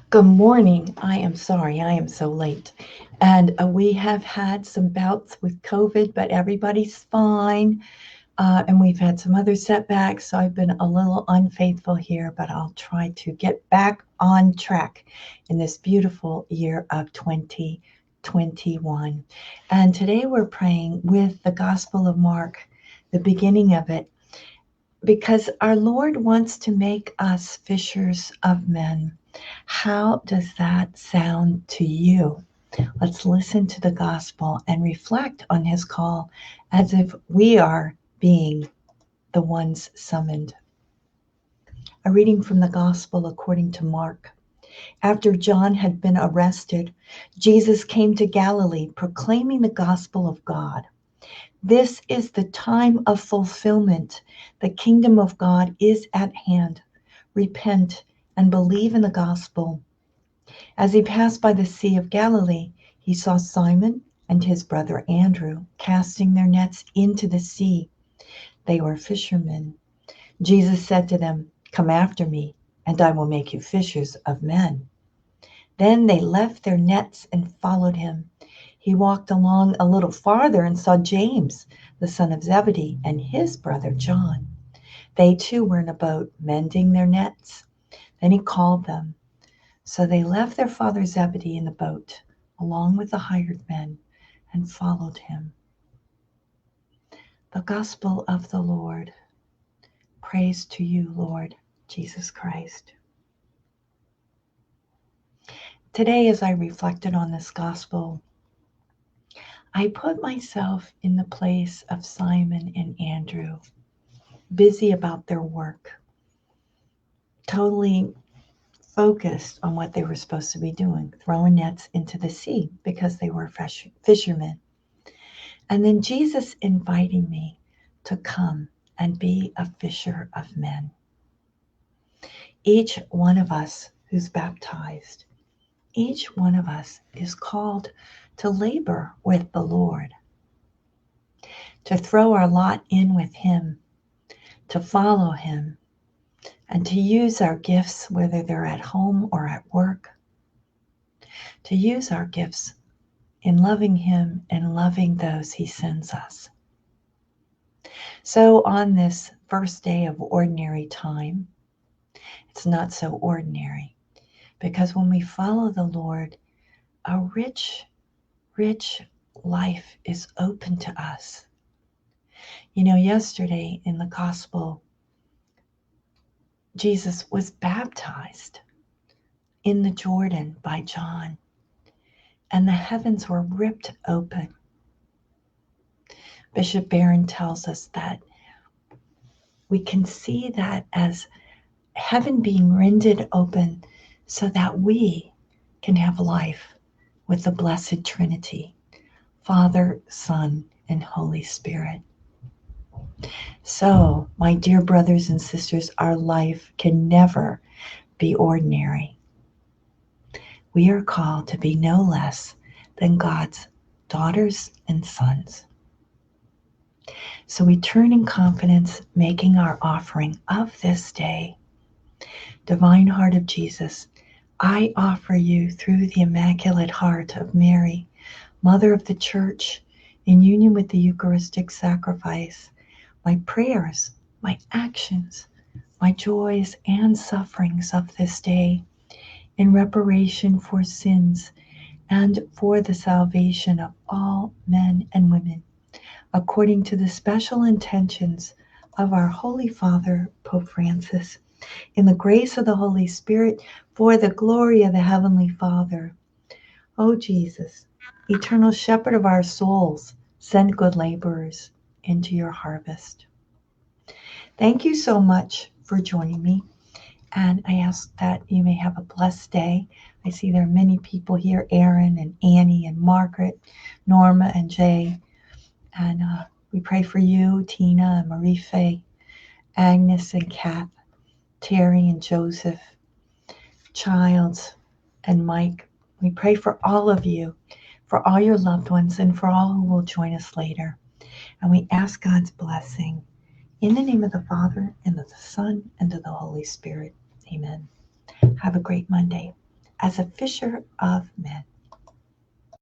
Good morning. I am sorry, I am so late. And we have had some bouts with COVID, but everybody's fine. And we've had some other setbacks, so I've been a little unfaithful here, but I'll try to get back on track in this beautiful year of 2021. And today we're praying with the Gospel of Mark, the beginning of it, because our Lord wants to make us fishers of men. How does that sound to you? Let's listen to the gospel and reflect on his call as if we are being the ones summoned. A reading from the gospel according to Mark. After John had been arrested, Jesus came to Galilee proclaiming the gospel of God. This is the time of fulfillment. The kingdom of God is at hand. Repent and believe in the gospel. As he passed by the Sea of Galilee, he saw Simon and his brother Andrew casting their nets into the sea. They were fishermen. Jesus said to them, "Come after me, and I will make you fishers of men." Then they left their nets and followed him. He walked along a little farther and saw James, the son of Zebedee, and his brother John. They too were in a boat, mending their nets. Then he called them. So they left their father Zebedee in the boat, along with the hired men, and followed him. The Gospel of the Lord. Praise to you, Lord Jesus Christ. Today, as I reflected on this Gospel, I put myself in the place of Simon and Andrew, busy about their work, totally focused on what they were supposed to be doing, throwing nets into the sea because they were fishermen. And then Jesus inviting me to come and be a fisher of men. Each one of us who's baptized, each one of us is called to labor with the Lord, to throw our lot in with Him, to follow Him, and to use our gifts, whether they're at home or at work, to use our gifts in loving Him and loving those He sends us. So on this first day of ordinary time, it's not so ordinary, because when we follow the Lord, a rich, rich life is open to us. You know, yesterday in the gospel, Jesus was baptized in the Jordan by John, and the heavens were ripped open. Bishop Barron tells us that we can see that as heaven being rended open so that we can have life with the Blessed Trinity, Father, Son, and Holy Spirit. So, my dear brothers and sisters, our life can never be ordinary. We are called to be no less than God's daughters and sons. So we turn in confidence, making our offering of this day. Divine Heart of Jesus, I offer you through the Immaculate Heart of Mary, Mother of the Church, in union with the Eucharistic sacrifice, my prayers, my actions, my joys and sufferings of this day, in reparation for sins and for the salvation of all men and women, according to the special intentions of our Holy Father, Pope Francis, in the grace of the Holy Spirit, for the glory of the Heavenly Father. O Jesus, eternal shepherd of our souls, send good laborers into your harvest. Thank you so much for joining me, and I ask that you may have a blessed day. I see there are many people here, Aaron and Annie and Margaret, Norma and Jay, and we pray for you, Tina and Marie Faye, Agnes and Kath, Terry and Joseph, Childs and Mike. We pray for all of you, for all your loved ones, and for all who will join us later. And we ask God's blessing in the name of the Father, and of the Son, and of the Holy Spirit. Amen. Have a great Monday. as a fisher of men.